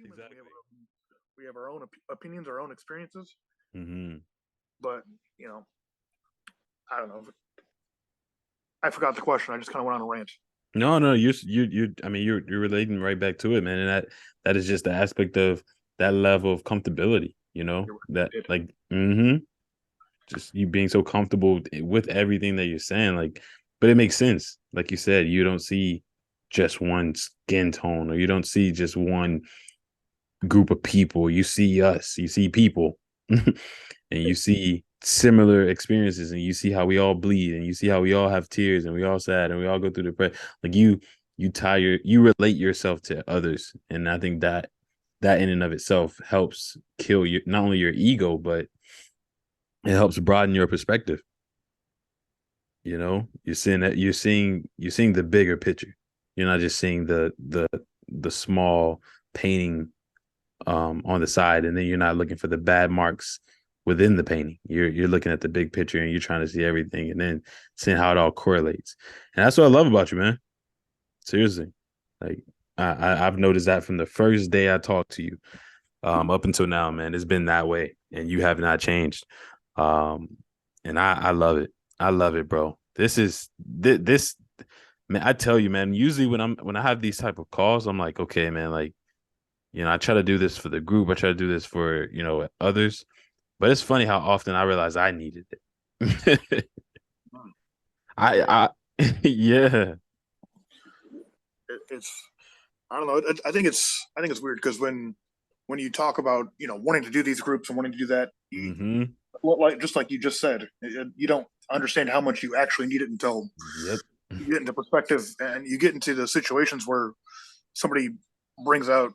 humans. Exactly. We have our own opinions, our own experiences. Mm-hmm. But I don't know. I forgot the question. I just kind of went on a rant. No, no, you. I mean, you're relating right back to it, man, and that is just the aspect of that level of comfortability. You're right, That I did. like, just you being so comfortable with everything that you're saying, like, but it makes sense. Like you said, you don't see just one skin tone, or you don't see just one group of people. You see us, you see people, and you see similar experiences, and you see how we all bleed, and you see how we all have tears, and we all sad, and we all go through depression. Like you relate yourself to others, and I think that in and of itself helps kill you, not only your ego, but it helps broaden your perspective. You're seeing that you're seeing the bigger picture. You're not just seeing the small painting on the side, and then you're not looking for the bad marks within the painting. You're looking at the big picture, and you're trying to see everything, and then seeing how it all correlates. And that's what I love about you, man. Seriously, like I've noticed that from the first day I talked to you, up until now, man. It's been that way, and you have not changed. Um, and I love it. I love it, bro. This man. I tell you, man. Usually when I have these type of calls, I'm like, okay, man, like, I try to do this for the group. I try to do this for, others. But it's funny how often I realize I needed it. Really, I yeah. it's I don't know. I think it's weird because when you talk about wanting to do these groups and wanting to do that, Mm-hmm. like just like you just said, you don't understand how much you actually need it until Yep. you get into perspective and you get into the situations where somebody brings out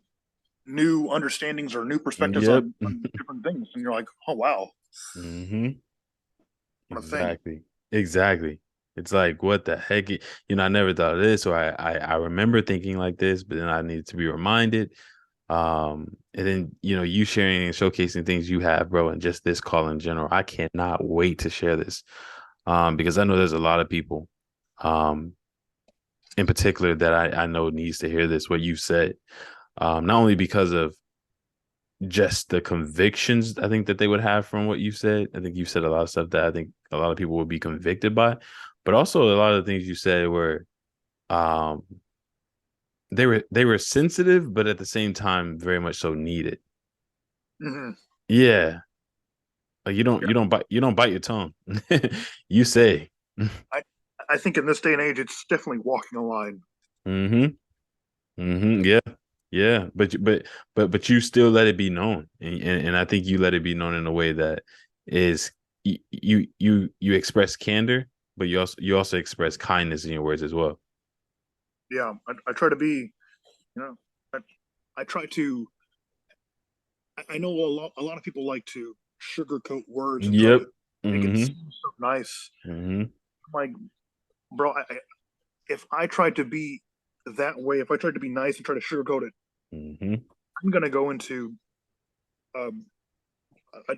new understandings or new perspectives Yep. on different things, and you're like, oh wow, Mm-hmm. what a thing. Exactly. Exactly. It's like, what the heck? I never thought of this, or I remember thinking like this, but then I needed to be reminded. And then, you sharing and showcasing things you have, bro, and just this call in general. I cannot wait to share this. Because I know there's a lot of people, um, in particular that I know needs to hear this, what you've said. Not only because of just the convictions I think that they would have from what you said. I think you said a lot of stuff that I think a lot of people would be convicted by, but also a lot of the things you said were um they were sensitive, but at the same time very much so needed. Hmm. Yeah. Like you don't Yeah, you don't bite your tongue. You say. I I think in this day and age, it's definitely walking a line. Mm-hmm. Mm-hmm. Yeah. Yeah. But you still let it be known. And I think you let it be known in a way that is you express candor, but you also express kindness in your words as well. Yeah, I try to be, you know, I, I try to. I know a lot of people like to sugarcoat words and try Yep. to make it Mm-hmm. seem so nice. Mm-hmm. I'm like, bro, if I tried to be that way, if I tried to be nice and try to sugarcoat it, Mm-hmm. I'm gonna go into um,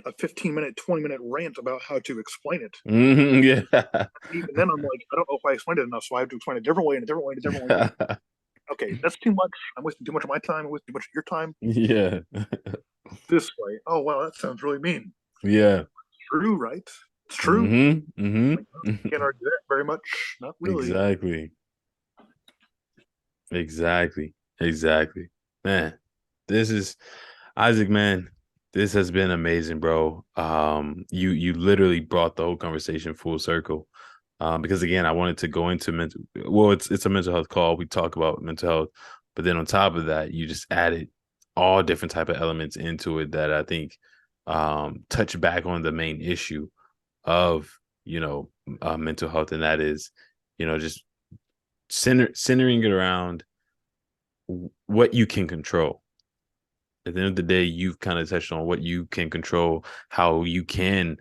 a 15-minute, 20-minute rant about how to explain it. Mm-hmm. Yeah. Even then, I'm like, I don't know if I explained it enough, so I have to explain it a different way, and a different way, and a different way. Okay, that's too much. I'm wasting too much of my time. I'm wasting too much of your time. Yeah. This way. Oh wow, that sounds really mean. Yeah. True, right? It's true. Mm-hmm. Like, Mm-hmm. can't argue that very much. Not really. Exactly. Exactly. Exactly. Man, this is Isaac, man. This has been amazing, bro. You literally brought the whole conversation full circle. Because again, I wanted to go into mental. Well, it's a mental health call. We talk about mental health, but then on top of that, you just added all different type of elements into it that I think touch back on the main issue of mental health, and that is just centering it around what you can control. At the end of the day, you've kind of touched on what you can control, how you can,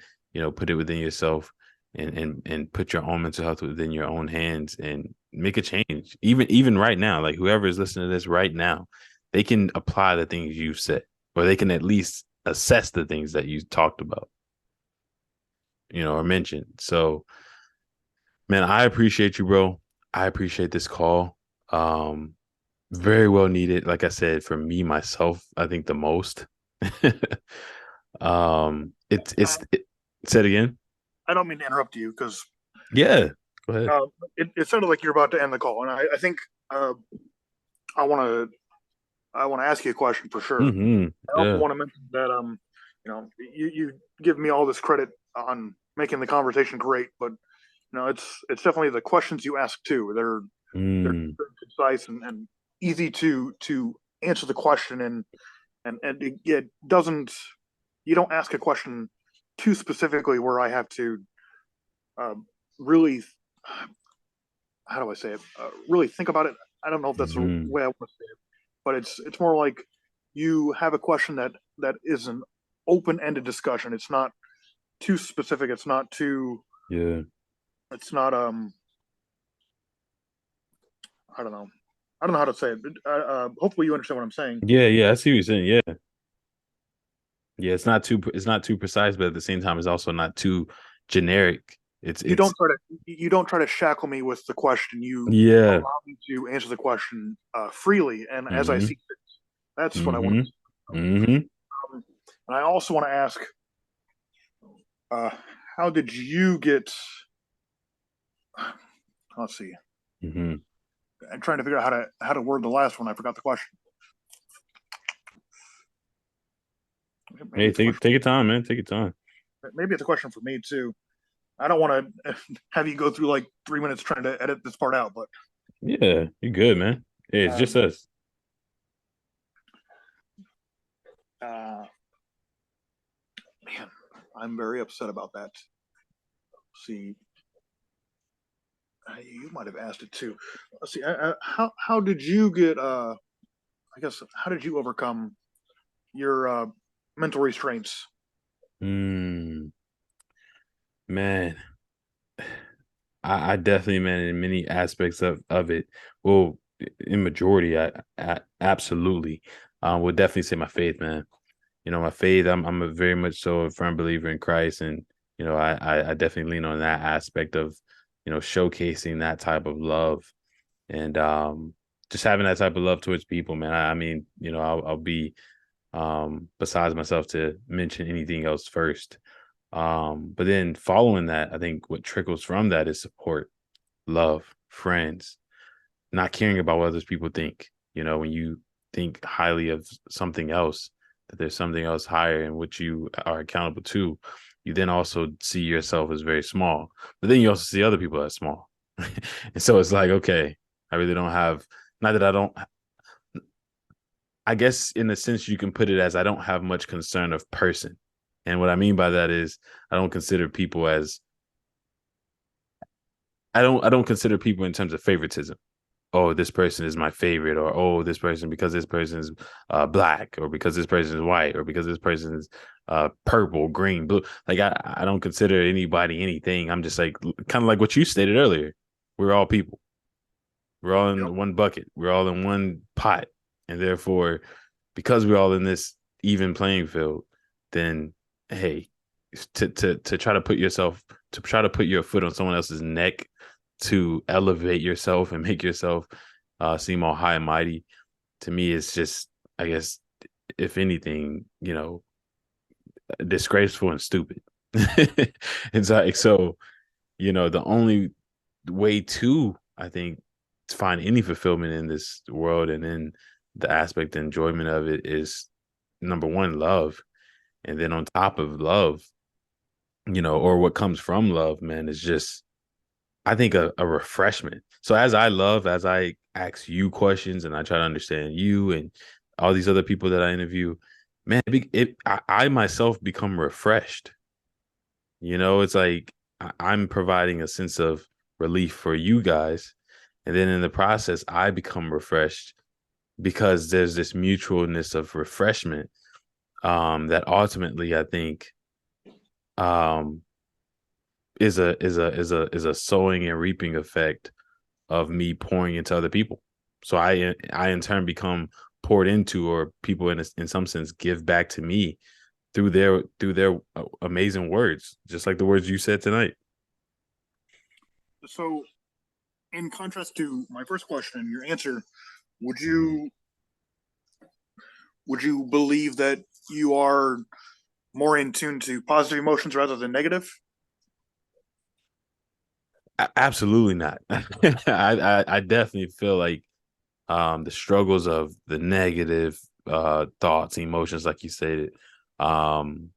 put it within yourself, and put your own mental health within your own hands and make a change. Even right now, like whoever is listening to this right now, they can apply the things you've said, or they can at least assess the things that you talked about, or mentioned. So, man, I appreciate you, bro. I appreciate this call. Um, Very well needed. Like I said, for me myself, I think the most. Uh, Say it again. I don't mean to interrupt you because Yeah, go ahead. it sounded like you're about to end the call, and I think uh, I want to ask you a question for sure. I also Yeah. want to mention that you give me all this credit on making the conversation great, but it's definitely the questions you ask too. They're Mm, concise and easy to answer the question, and it doesn't, you don't ask a question too specifically where I have to uh, really, how do I say it, really think about it. I don't know if that's the hmm. way I want to say it, but it's more like you have a question that is an open-ended discussion. It's not too specific. Yeah. It's not I don't know. I don't know how to say it. Hopefully you understand what I'm saying. Yeah, yeah. I see what you're saying. Yeah. Yeah, it's not too precise, but at the same time, it's also not too generic. It's You don't try to shackle me with the question. You yeah. allow me to answer the question freely and as I Mm-hmm. see fit. That's what I want to Mm-hmm. say. Mm-hmm. And I also want to ask, uh, how did you get? Let's see. Mm-hmm. I'm trying to figure out how to word the last one. I forgot the question. Maybe Hey, it's a question. take your time, man. Take your time. Maybe it's a question for me too. I don't want to have you go through like 3 minutes trying to edit this part out, but Yeah, you're good, man. Hey, it's just um, us. uh, man, I'm very upset about that. See, you might have asked it too. Let's see. How did you get? I guess how did you overcome your mental restraints? Mm, man, I definitely, man, in many aspects of it. Well, in majority, I absolutely would definitely say my faith, man. You know, my faith. I'm a very much so a firm believer in Christ, and you know, I definitely lean on that aspect of showcasing that type of love and just having that type of love towards people, man. I mean, I'll be besides myself to mention anything else first. But then following that, I think what trickles from that is support, love, friends, not caring about what other people think. You know, when you think highly of something else, that there's something else higher in which you are accountable to, you then also see yourself as very small. But then you also see other people as small. And so it's like, okay, I really don't have, not that I don't, I guess in a sense you can put it as I don't have much concern of person. And what I mean by that is I don't consider people as I don't consider people in terms of favoritism. Oh, this person is my favorite, or oh, this person because this person is black, or because this person is white, or because this person is purple, green, blue. Like I don't consider anybody anything. I'm just like kind of like what you stated earlier. We're all people. We're all Yep. in one bucket. We're all in one pot, and therefore, because we're all in this even playing field, then hey, to try to put yourself to try to put your foot on someone else's neck to elevate yourself and make yourself seem all high and mighty, to me, it's just, I guess, if anything, disgraceful and stupid. It's like so, the only way to, I think, to find any fulfillment in this world and in the aspect and enjoyment of it is number one, love. And then on top of love, or what comes from love, man, is just, I think, a refreshment. So as I ask you questions and I try to understand you and all these other people that I interview, man, I myself become refreshed. It's like I'm providing a sense of relief for you guys. And then in the process, I become refreshed because there's this mutualness of refreshment that ultimately I think um, is a sowing and reaping effect of me pouring into other people. So I in turn become poured into, or people in some sense give back to me through their amazing words, just like the words you said tonight. So, in contrast to my first question, your answer would Mhm. you believe that you are more in tune to positive emotions rather than negative? Absolutely not. I definitely feel like the struggles of the negative thoughts, emotions, like you said, um,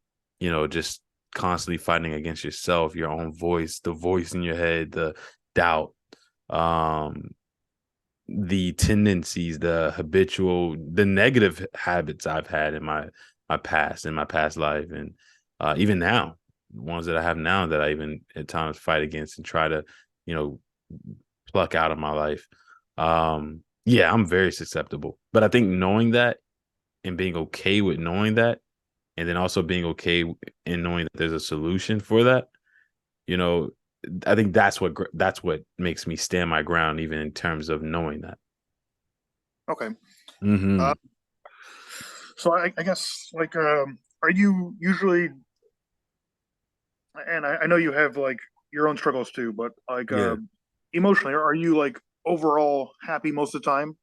just constantly fighting against yourself, your own voice, the voice in your head, the doubt, um, the tendencies, the habitual, the negative habits I've had in my past life, and even now, ones that I have now that I even at times fight against and try to, you know, pluck out of my life. Yeah, I'm very susceptible, but I think knowing that and being okay with knowing that, and then also being okay in knowing that there's a solution for that, you know, I think that's what makes me stand my ground, even in terms of knowing that. Okay. Uh, Hmm. so I guess like, are you usually, and I know you have like your own struggles too, but like, Yeah. emotionally, are you like overall happy most of the time?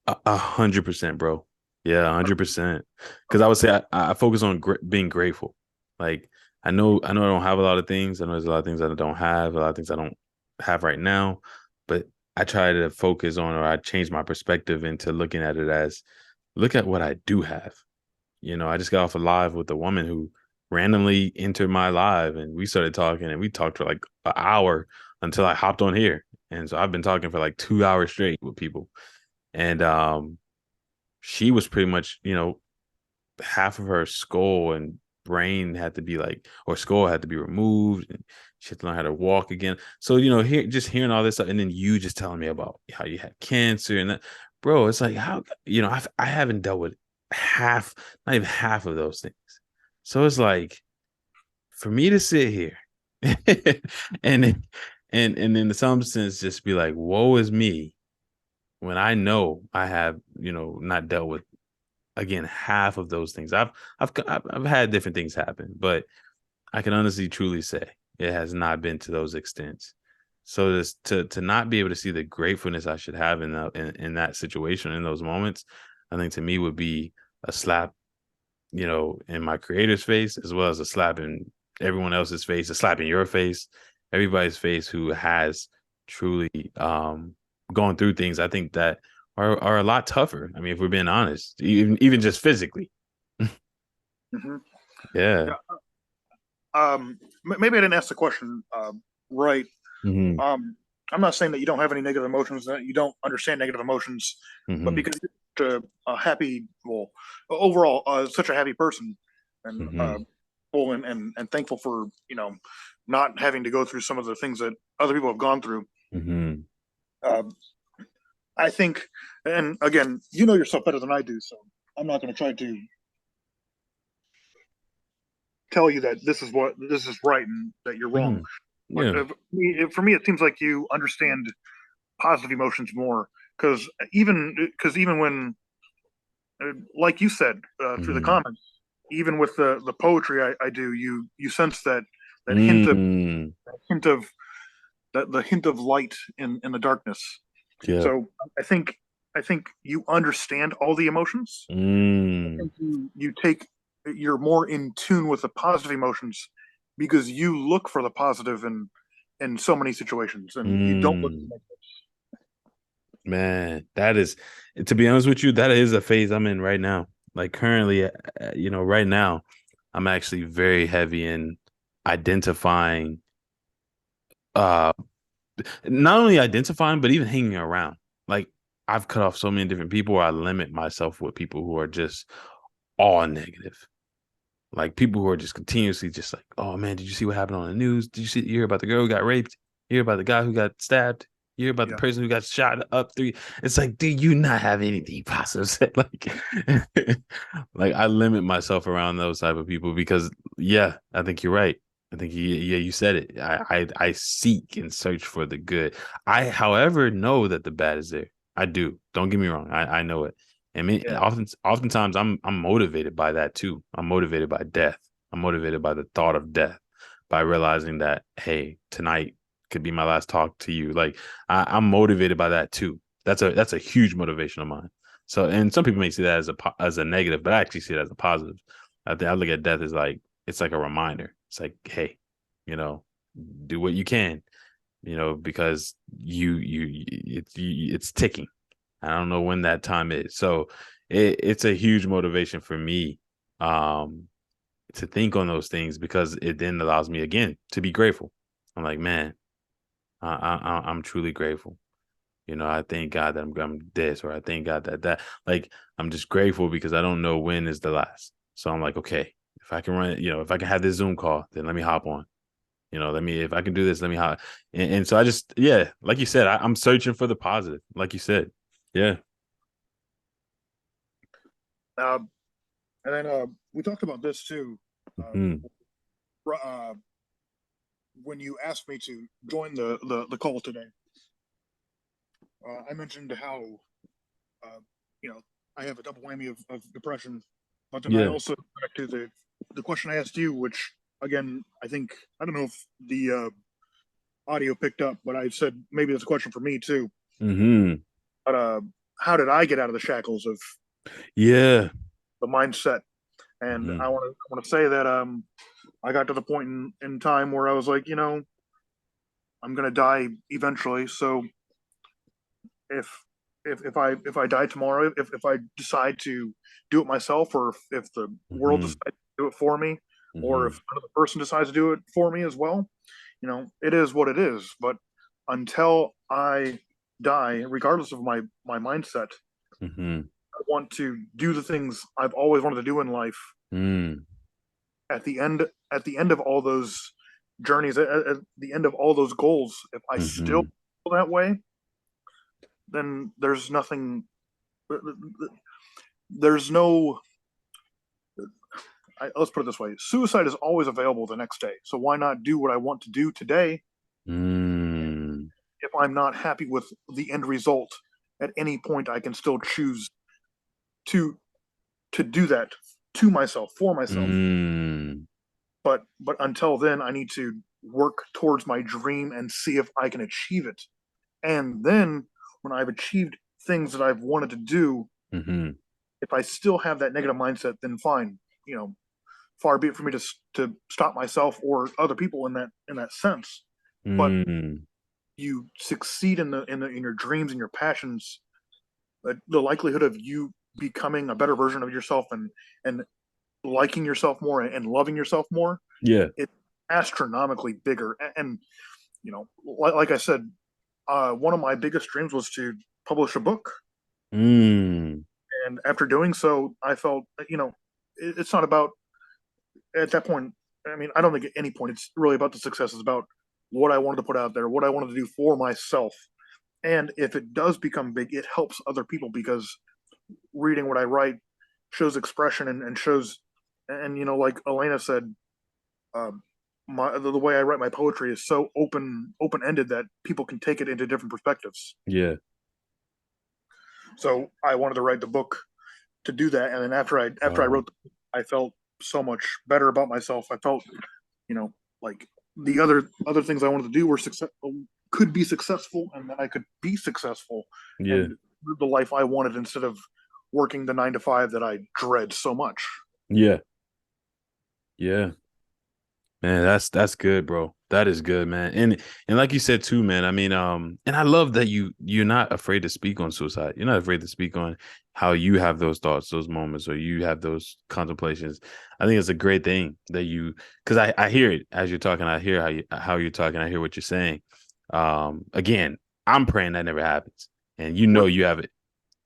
100%, bro. Yeah, 100%. Because I Okay. would say I focus on being grateful. Like I know I don't have a lot of things. I know there's a lot of things that I don't have, a lot of things I don't have right now. But I try to focus on, or I change my perspective into looking at it as, look at what I do have. I just got off a live with a woman who randomly entered my live, and we started talking, and we talked for like an hour until I hopped on here. And so I've been talking for like 2 hours straight with people. And she was pretty much, half of her skull and brain had to be like, or skull had to be removed, and she had to learn how to walk again. So, just hearing all this stuff, and then you just telling me about how you had cancer and that, bro, it's like, how, I haven't dealt with half, not even half of those things. So it's like, for me to sit here and and in some sense just be like, woe is me, when I know I have, not dealt with, again, half of those things. I've had different things happen, but I can honestly truly say it has not been to those extents. So this to not be able to see the gratefulness I should have in that situation, in those moments, I think to me would be a slap, in my creator's face, as well as a slap in everyone else's face, a slap in your face, everybody's face who has truly gone through things, I think, that are a lot tougher. I mean, if we're being honest, even just physically. Hmm. Yeah. Yeah. Maybe I didn't ask the question right. Hmm. Um, I'm not saying that you don't have any negative emotions, that you don't understand negative emotions, but Hmm. because you're a happy, well, overall, such a happy person, and Hmm. full and thankful for not having to go through some of the things that other people have gone through. Hmm. Uh, I think, and again, you know yourself better than I do, so I'm not going to try to tell you that this is right and that you're wrong. Hmm. But Yeah. for me, it seems like you understand positive emotions more because even when, like you said through the Hmm. comments, even with the poetry I do, you sense that Mm. hint of the hint of light in the darkness. Yeah. So I think I think you understand all the emotions. I Mm. think you're more in tune with the positive emotions because you look for the positive in so many situations, and you don't look for Mm. negative. Man, that is, to be honest with you, that is a phase I'm in right now. Like currently, right now, I'm actually very heavy in identifying, uh, not only identifying, but even hanging around. Like I've cut off so many different people, where I limit myself with people who are just all negative. Like people who are just continuously just like, oh man, did you see what happened on the news? Did you hear about the girl who got raped? You hear about the guy who got stabbed? You hear about the Yeah, person who got shot up three? It's like, do you not have anything positive to say? Like I limit myself around those type of people because, yeah, I think you're right. I think yeah, you said it. I seek and search for the good. I, however, know that the bad is there. I do. Don't get me wrong. I know it. I mean, yeah, oftentimes I'm motivated by that too. I'm motivated by death. I'm motivated by the thought of death, by realizing that, hey, tonight could be my last talk to you. Like I'm motivated by that too. That's a huge motivation of mine. So, and some people may see that as a negative, but I actually see it as a positive. I think I look at death as like it's like a reminder. It's like, hey, you know, do what you can, because it's ticking. I don't know when that time is. So it's a huge motivation for me to think on those things because it then allows me again to be grateful. I'm like, man, I'm truly grateful. I thank God that I'm this, or I thank God that like I'm just grateful because I don't know when is the last. So I'm like, okay, if I can run, if I can have this Zoom call, then let me hop on. If I can do this, let me hop. And so I just, yeah, like you said, I'm searching for the positive, like you said. Yeah. Um, and then we talked about this too. Uh, Hmm. uh, when you asked me to join the call today, I mentioned how uh, you know I have a double whammy of depression, but then I Yeah. also back to the question I asked you, which again I don't know if the audio picked up, but I said maybe it's a question for me too. Hmm. But how did I get out of the shackles of Yeah. the mindset? And Hmm. I want to say that I got to the point in time where I was like, I'm gonna die eventually. So if if I die tomorrow, if I decide to do it myself, or if the world Hmm. decides to do it for me, or Hmm. if another person decides to do it for me as well, it is what it is. But until I die, regardless of my mindset, Hmm. I want to do the things I've always wanted to do in life. Hmm. At the end of all those journeys, at the end of all those goals, if I still Hmm. feel that way, then there's nothing. There's no. Let's put it this way: suicide is always available the next day. So why not do what I want to do today? Hmm. If I'm not happy with the end result, at any point I can still choose to do that to myself, for myself. Hmm. But until then, I need to work towards my dream and see if I can achieve it. And then when I've achieved things that I've wanted to do, Hmm. if I still have that negative mindset, then fine. Far be it for me to stop myself or other people in that sense. But Hmm. you succeed in your dreams and your passions, the likelihood of you becoming a better version of yourself and liking yourself more and loving yourself more, Yeah. it's astronomically bigger. And like I said, one of my biggest dreams was to publish a book. Hmm. And after doing so, I felt, it's not about, at that point, I mean, I don't think at any point it's really about the success. It's about what I wanted to put out there, what I wanted to do for myself. And if it does become big, it helps other people because reading what I write shows expression and shows, and like Elena said, um, the way I write my poetry is so open ended that people can take it into different perspectives. Yeah. So I wanted to write the book to do that, and then after I Wow. wrote, I felt so much better about myself. I felt, you know, like the other things I wanted to do were could be successful, and that I could be successful Yeah. and live the life I wanted instead of working the 9 to 5 that I dread so much. Yeah. Yeah. Man, that's good, bro. That is good, man. And like you said too, man. I mean, and I love that you're not afraid to speak on suicide. You're not afraid to speak on how you have those thoughts, those moments, or you have those contemplations. I think it's a great thing that because I hear it as you're talking. I hear how you're talking. I hear what you're saying. Again, I'm praying that never happens, and With you have it.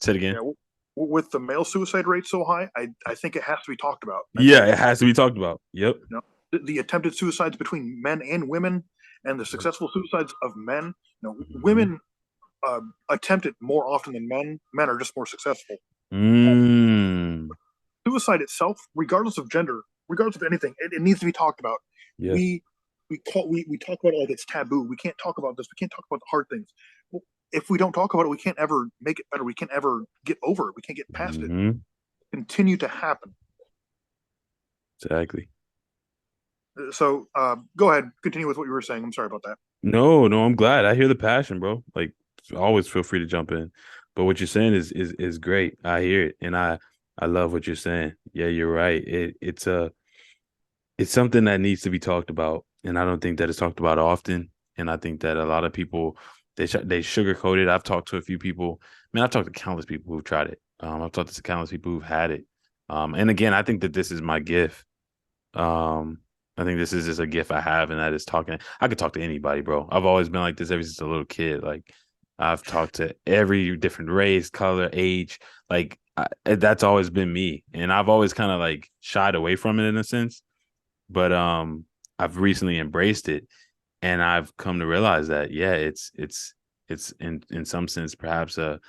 Say it yeah, again. with the male suicide rate so high, I think it has to be talked about. I Yeah, think it has to be talked about. Yep. the attempted suicides between men and women, and the Mhm. successful suicides of men. Mhm. Women attempt it more often than men. Men are just more successful. Mm. Suicide itself, regardless of gender, regardless of anything, it needs to be talked about. Yeah. We talk about it like it's taboo. We can't talk about this. We can't talk about the hard things. Well, if we don't talk about it, we can't ever make it better. We can't ever get over it. We can't get past it. Hmm. Continue to happen. Exactly. So go ahead, continue with what you were saying. I'm sorry about that. No, no, I'm glad. I hear the passion, bro. Like always feel free to jump in. But what you're saying is great. I hear it, and I love what you're saying. Yeah, you're right. It's something that needs to be talked about, and I don't think that it's talked about often. And I think that a lot of people they sugarcoat it. I've talked to a few people. Man, I've talked to countless people who've tried it. I've talked to countless people who've had it. And again, I think that this is my gift. Um, I think this is just a gift I have, and that is talking. I could talk to anybody, bro. I've always been like this ever since a little kid. Like I've talked to every different race, color, age. That's always been me, and I've always kind of like shied away from it in a sense. But I've recently embraced it, and I've come to realize that yeah, it's in some sense perhaps a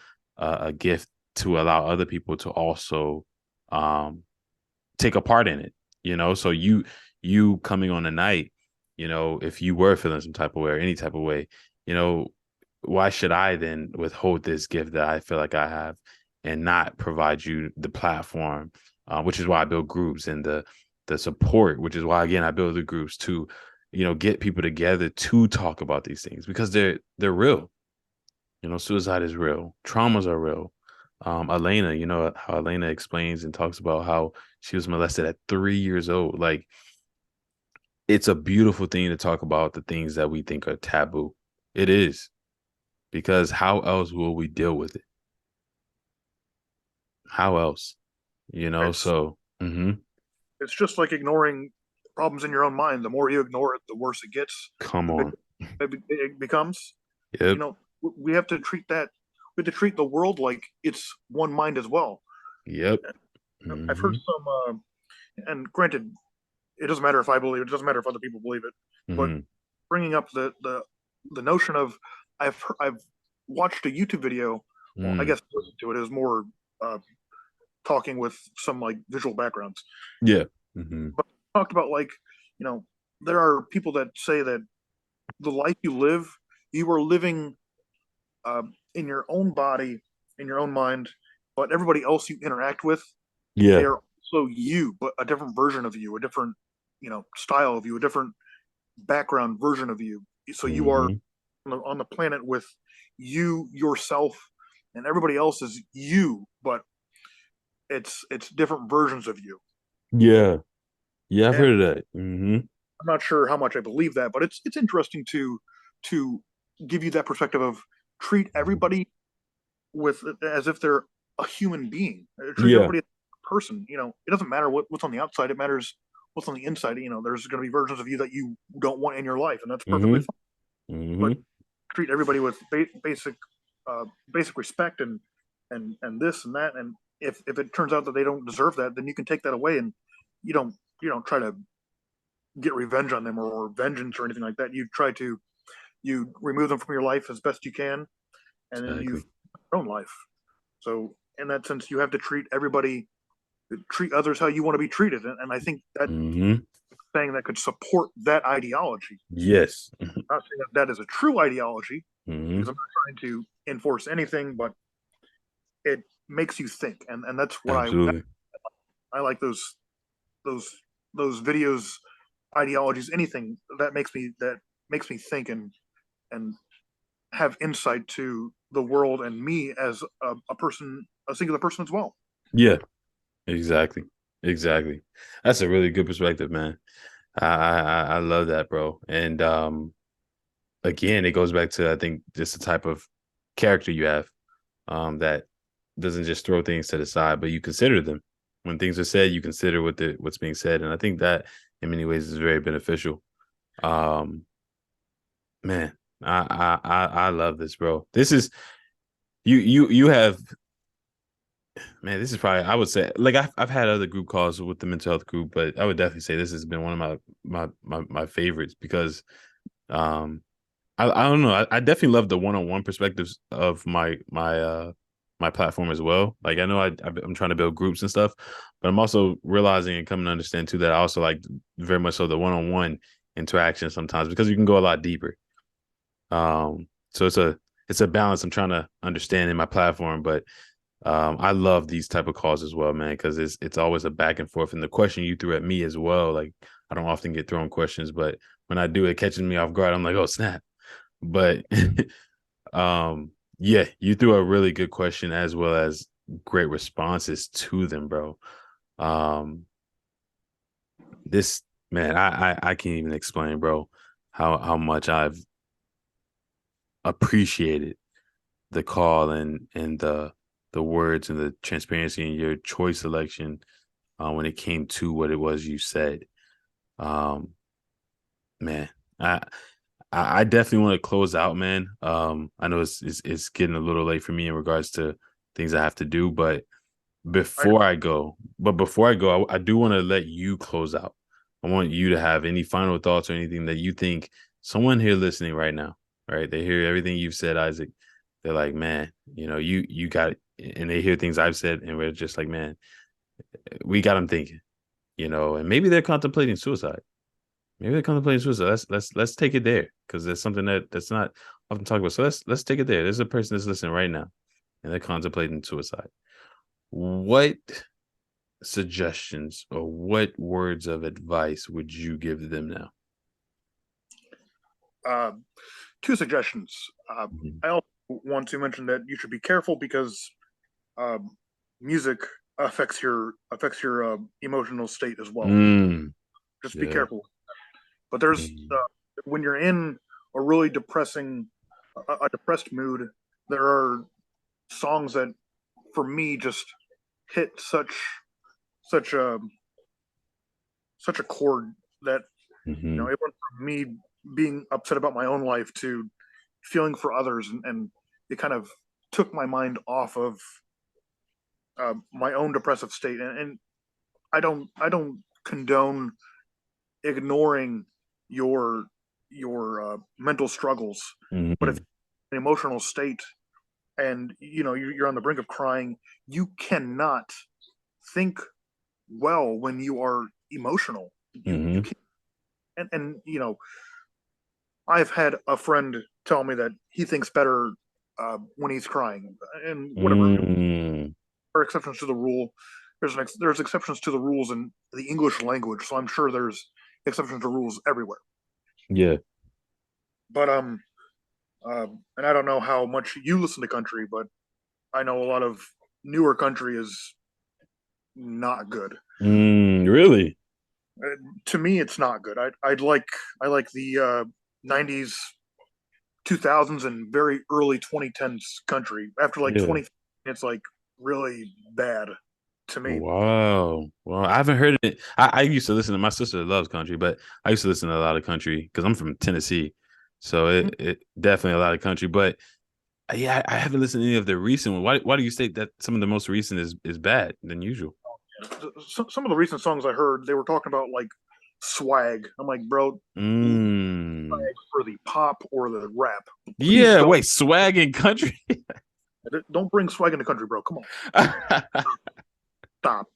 gift to allow other people to also um take a part in it, so you coming on a night, if you were feeling some type of way or any type of way, you know why should I then withhold this gift that I feel like I have and not provide you the platform, which is why I build groups and the support, which is why again I build the groups to get people together to talk about these things because they're real. Suicide is real. Traumas are real. Elena, how Elena explains and talks about how she was molested at 3 years old. Like, it's a beautiful thing to talk about the things that we think are taboo. It is, because how else will we deal with it? How else? It's So, it's just like ignoring problems in your own mind. The more you ignore it, the worse it gets. come The bigger on. it becomes. You Yep. know, we have to treat that. We have to treat the world like it's one mind as well. Yep. I've heard Hmm. some, and granted, it doesn't matter if I believe it. It doesn't matter if other people believe it. But Hmm. bringing up the notion of I've watched a YouTube video. Well, I Mm. guess listened to it. It was more uh, talking with some like visual backgrounds. Yeah. Hmm. But talked about like you know there are people that say that the life you live, you are living in your own body, in your own mind, but everybody else you interact with, they Yeah. are also you, but a different version of you, a different style of you, a different background version of you. So you are Hmm. on the planet with you yourself, and everybody else is you, but it's different versions of you. Yeah. Yeah, I've And heard of that. Hmm. I'm not sure how much I believe that, but it's interesting to give you that perspective of treat everybody with as if they're a human being. Treat Yeah. everybody as a person. It doesn't matter what's on the outside. It matters what's on the inside. There's going to be versions of you that you don't want in your life, and that's perfectly Hmm. fine. But Hmm. treat everybody with basic respect and this and that. And if it turns out that they don't deserve that, then you can take that away, and you don't you don't try to get revenge on them or vengeance or anything like that. You remove them from your life as best you can, and then Exactly. you've your own life. So in that sense, you have to treat others how you want to be treated, and I think that Hmm. thing that could support that ideology. Yes. I'm not saying that is a true ideology Hmm. because I'm not trying to enforce anything, but it makes you think, and that's what Absolutely. I like those those videos, ideologies, anything that makes me think and have insight to the world and me as a person, a singular person as well. Yeah. Exactly. Exactly. That's a really good perspective, man. I love that, bro. And again, it goes back to I think just the type of character you have, that doesn't just throw things to the side, but you consider them. When things are said, you consider what's being said. And I think that in many ways is very beneficial. Um, man, I love this, bro. This is you have, man, this is probably, I would say, like I've had other group calls with the mental health group, but I would definitely say this has been one of my favorites because um I don't know. I definitely love the one-on-one perspectives of my platform as well. Like I know I'm trying to build groups and stuff, but I'm also realizing and coming to understand too that I also like very much so the one-on-one interaction sometimes because you can go a lot deeper. So it's a balance I'm trying to understand in my platform, but I love these type of calls as well, man, because it's always a back and forth. And the question you threw at me as well, like I don't often get thrown questions, but when I do, it catches me off guard. I'm like, oh snap. But Yeah, you threw a really good question as well as great responses to them, bro. Um, this man, I can't even explain, bro, how much I've appreciated the call and the words and the transparency in your choice selection when it came to what it was you said. Um, man, I I definitely want to close out, man. I know it's getting a little late for me in regards to things I have to do, but I know. before I go, I do want to let you close out. I want you to have any final thoughts or anything that you think someone here listening right now, right? They hear everything you've said, Isaac. They're like, man, you got it. And they hear things I've said, and we're just like, man, we got them thinking, and maybe they're contemplating suicide. Maybe they're contemplating suicide. Let's take it there because there's something that's not often talked about. So let's take it there. There's a person that's listening right now, and they're contemplating suicide. What suggestions or what words of advice would you give them now? Uh, Two suggestions. Mhm. I also want to mention that you should be careful because uh, music affects your emotional state as well. Mm, Just be yeah. careful. But there's Mm, when you're in a really a depressed mood, there are songs that, for me, just hit such a such a chord that mhm, it went from me being upset about my own life to feeling for others, and it kind of took my mind off of my own depressive state. And I don't condone ignoring your mental struggles, but if mhm, an emotional state and you're on the brink of crying, you cannot think well when you are emotional. You mhm, can't. And I've had a friend tell me that he thinks better when he's crying, and whatever. There mm. are exceptions to the rule. There's exceptions to the rules in the English language, so I'm sure there's exceptions to rules everywhere. Yeah. But and I don't know how much you listen to country, but I know a lot of newer country is not good. Really? To me, it's not good. I like the '90s, 2000s, and very early 2010s country. After like Yeah. 20, it's like really bad to me. Wow. Well, I haven't heard it. I used to listen to my sister loves country, but I used to listen to a lot of country because I'm from Tennessee. So Mhm. it definitely a lot of country. But yeah, I haven't listened to any of the recent one. Why do you state that some of the most recent is bad than usual? Some of the recent songs I heard, they were talking about like swag. I'm like, bro, Mm. for the pop or the rap, please Yeah, don't wait, swag and country. don't bring swag in the country, bro. Come on, stop.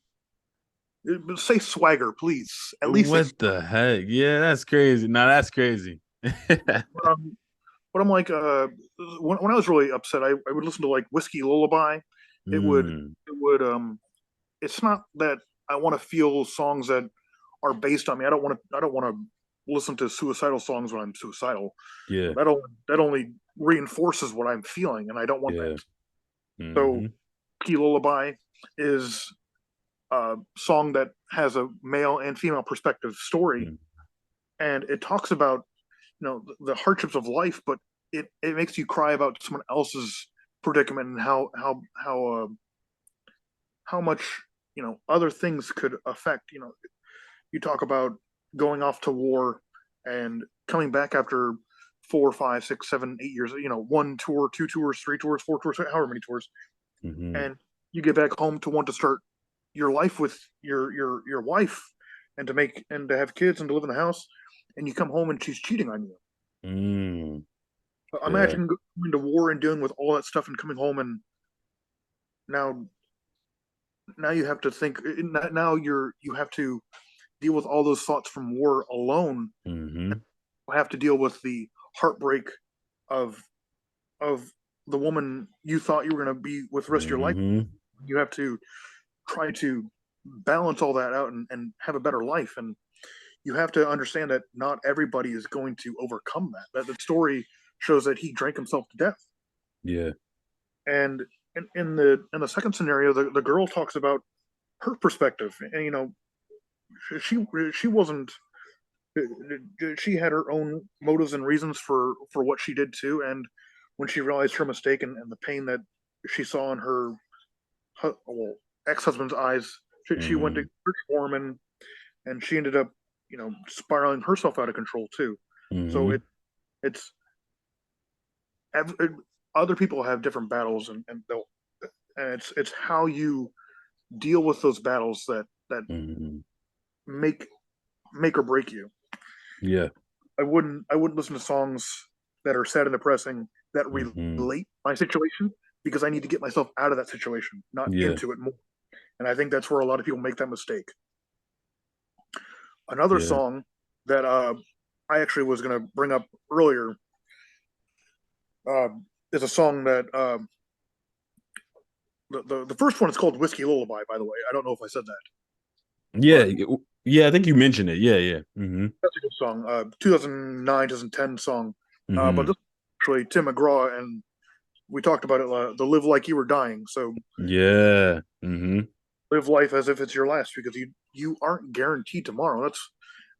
Say swagger, please. At least say. What the heck? Yeah, that's crazy. Now that's crazy. Um, but I'm like, when I was really upset, I would listen to like Whiskey Lullaby. It would, Mm. it would, it's not that I want to feel songs that are based on me. I don't want to listen to suicidal songs when I'm suicidal. Yeah, That only reinforces what I'm feeling, and I don't want that. yeah. So, Hmm. Whiskey Lullaby is a song that has a male and female perspective story, and it talks about the hardships of life, but it makes you cry about someone else's predicament and how much other things could affect. You talk about going off to war and coming back after 4, 5, 6, 7, 8 years. One tour, two tours, three tours, four tours, however many tours, Hmm. and you get back home to want to start your life with your wife and to have kids and to live in the house, and you come home and she's cheating on you. Mm. Yeah, Imagine going to war and dealing with all that stuff and coming home, and now now you have to think. Now you have to deal with all those thoughts from war alone. hmm You have to deal with the heartbreak of of the woman you thought you were going to be with the rest of your life. hmm You have to try to balance all that out and have a better life. And you have to understand that not everybody is going to overcome that. That the story shows that he drank himself to death. Yeah. And in the second scenario, the girl talks about her perspective, and she she wasn't she had her own motives and reasons for what she did too. And when she realized her mistake and the pain that she saw in her well, ex-husband's eyes, she went to Mm-hmm. search for him, and she ended up spiraling herself out of control too. So Mm-hmm. it's other people have different battles, and it's how you deal with those battles that Mm-hmm. make make or break you. Yeah. I wouldn't listen to songs that are sad and depressing that Mm-hmm. relate my situation, because I need to get myself out of that situation, not Yeah. into it more. And I think that's where a lot of people make that mistake. Another Yeah. song that I actually was going to bring up earlier uh, is a song that the first one is called Whiskey Lullaby. By the way, I don't know if I said that, Yeah. but Yeah. I think you mentioned it. Yeah. Yeah. Mm-hmm. that's a good song. 2009, 2010 song. But Mm-hmm. this is actually Tim McGraw, and we talked about it. The Live Like You Were Dying. So Yeah. Mm-hmm. live life as if it's your last, because you aren't guaranteed tomorrow. That's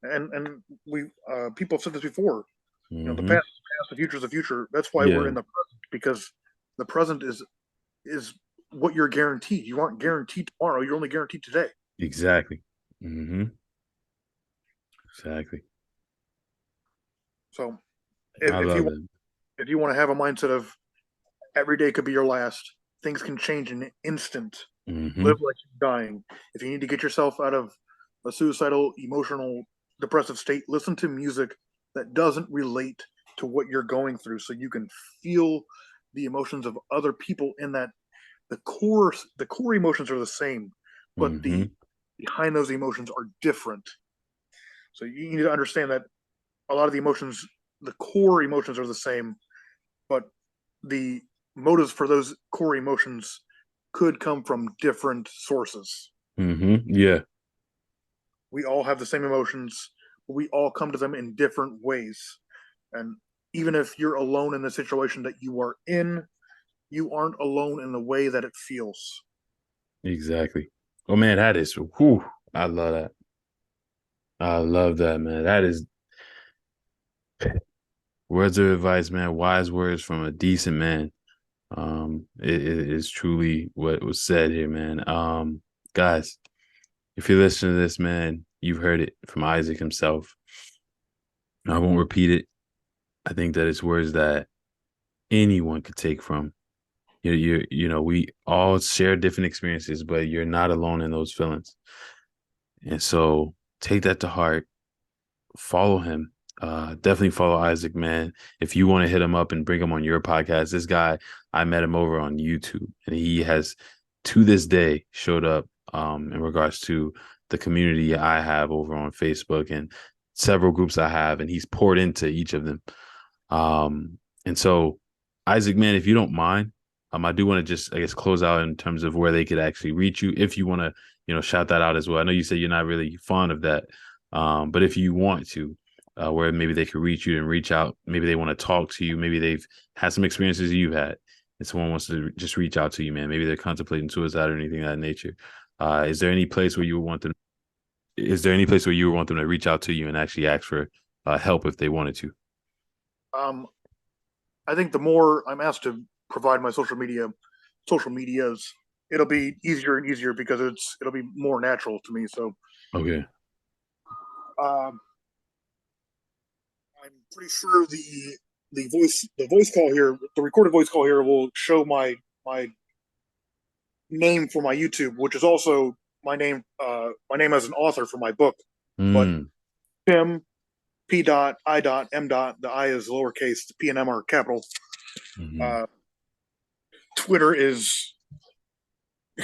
and we people have said this before. The Mm-hmm. past is the past, the future is the future. That's why we're Yeah. in the present, because the present is what you're guaranteed. You aren't guaranteed tomorrow. You're only guaranteed today. Exactly. Mm-hmm. Exactly. So I if love you it. if you want to have a mindset of every day could be your last, things can change in an instant. Mm-hmm. Live like you're dying. If you need to get yourself out of a suicidal, emotional, depressive state, listen to music that doesn't relate to what you're going through, so you can feel the emotions of other people in that. The core emotions are the same, but Mm-hmm. the behind those emotions are different. So you need to understand that a lot of the emotions, the core emotions are the same, but the motives for those core emotions could come from different sources. Mm-hmm. Yeah. We all have the same emotions, but we all come to them in different ways. And even if you're alone in the situation that you are in, you aren't alone in the way that it feels. Exactly. Oh man, that is whew. I love that. I love that, man. That is words of advice, man. Wise words from a decent man. It is truly what was said here, man. Guys, if you listen to this, man, you've heard it from Isaac himself. I won't repeat it. I think that it's words that anyone could take from. We all share different experiences, but you're not alone in those feelings. And so take that to heart. Follow him. Definitely follow Isaac, man. If you want to hit him up and bring him on your podcast, this guy, I met him over on YouTube, and he has to this day showed up in regards to the community I have over on Facebook and several groups I have, and he's poured into each of them. And so, Isaac, man, if you don't mind, I do want to just, I guess, close out in terms of where they could actually reach you. If you want to, shout that out as well. I know you said you're not really fond of that, but if you want to, where maybe they could reach you and reach out, maybe they want to talk to you, maybe they've had some experiences you've had, and someone wants to just reach out to you, man. Maybe they're contemplating suicide or anything of that nature. Is there any place where you would want them? Is there any place where you would want them to reach out to you and actually ask for help if they wanted to? Um, I think the more I'm asked to provide my social medias, it'll be easier and easier, because it'll be more natural to me. So Okay. um, I'm pretty sure the voice call here, the recorded voice call here, will show my name for my YouTube, which is also my name as an author for my book. But Mm, Tim P dot I dot M dot, the I is lowercase, the P and M are capital. hmm. Uh, Twitter is, I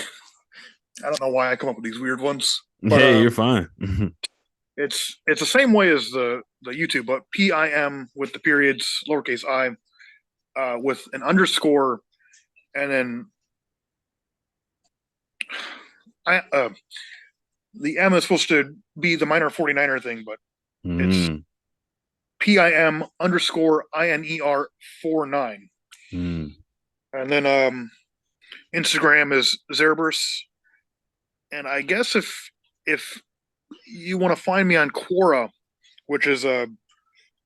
don't know why I come up with these weird ones, but Hey, you're fine. it's the same way as the YouTube, but PIM with the periods, lowercase I, with an underscore, and then I the M is supposed to be the minor 49er thing, but it's Mm, PIM underscore INER 49. mm, And then Instagram is Zerberus. And I guess if you want to find me on Quora, which is a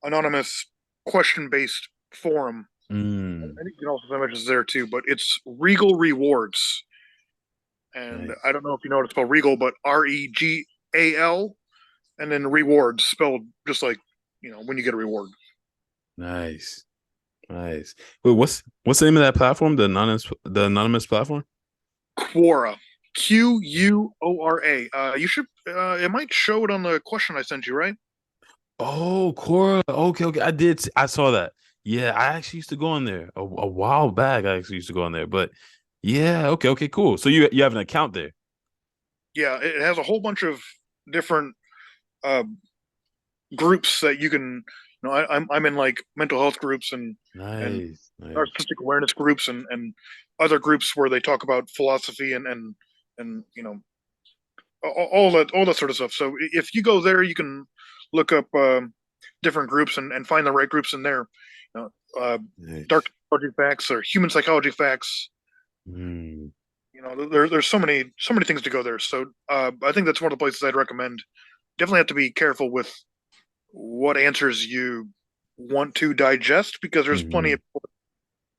anonymous question based forum, Mm, I think you can also send messages there too. But it's Regal Rewards, and I nice. don't know if you know what it's spelled Regal, but Regal, and then rewards spelled just like when you get a reward. Nice. Nice. Wait, what's the name of that platform? The anonymous platform? Quora, Quora. You should. It might show it on the question I sent you, right? Oh, Cora. Okay, okay. I saw that. Yeah, I actually used to go on there a while back. I actually used to go on there, but yeah, okay, okay, cool. So you have an account there. Yeah, it has a whole bunch of different uh, groups that you can. I'm in like mental health groups and Nice, nice. narcissistic awareness groups and other groups where they talk about philosophy and all that sort of stuff. So if you go there, you can look up different groups and find the right groups in there. You know, dark Nice. psychology facts or human psychology facts. Mm, There's so many things to go there. So I think that's one of the places I'd recommend. Definitely have to be careful with what answers you want to digest because there's plenty hmm. of people who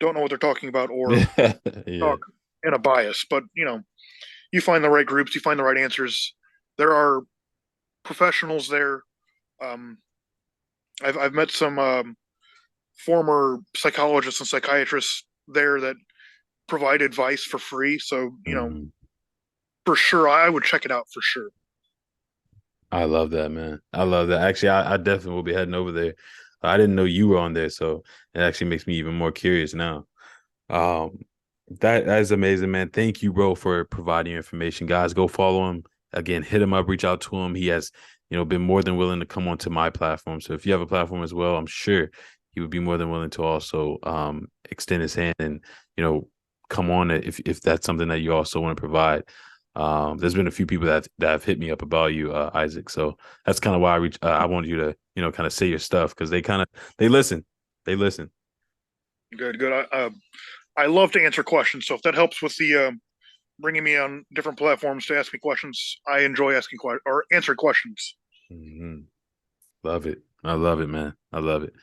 don't know what they're talking about or Yeah. talk in a bias. But you find the right groups, you find the right answers. There are professionals there. Um, I've met some former psychologists and psychiatrists there that provide advice for free. So Mhm. for sure, I would check it out for sure. I love that, man. I love that. Actually, I definitely will be heading over there. I didn't know you were on there, so it actually makes me even more curious now. Um, that is amazing, man. Thank you, bro, for providing your information. Guys, go follow him. Again, hit him up, reach out to him. He has, been more than willing to come onto my platform. So if you have a platform as well, I'm sure he would be more than willing to also extend his hand and, you know, come on if that's something that you also want to provide. There's been a few people that have hit me up about you, Isaac. So that's kind of why I wanted you to, kind of say your stuff because they listen. They listen. Good, good. I love to answer questions, so if that helps with the bringing me on different platforms to ask me questions, I enjoy asking questions or answering questions. Hmm. Love it. I love it, man. I love it.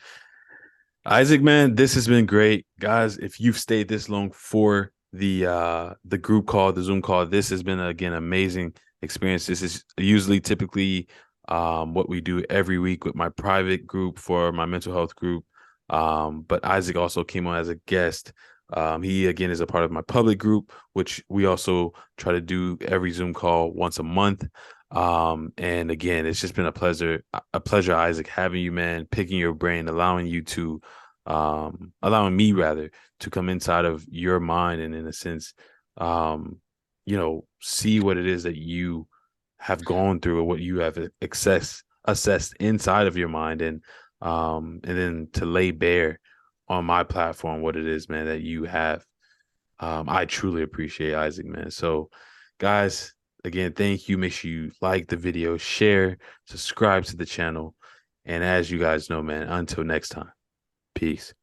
Isaac, man, this has been great. Guys, if you've stayed this long for the group call, the Zoom call, this has been again amazing experience. This is usually typically what we do every week with my private group for my mental health group. But Isaac also came on as a guest. He again is a part of my public group, which we also try to do every Zoom call once a month. And again, it's just been a pleasure, Isaac, having you, man, picking your brain, allowing me rather to come inside of your mind and in a sense, see what it is that you have gone through or what you have assessed inside of your mind and then to lay bare on my platform what it is, man, that you have. I truly appreciate Isaac, man. So, guys, again, thank you. Make sure you like the video, share, subscribe to the channel. And as you guys know, man, until next time, peace.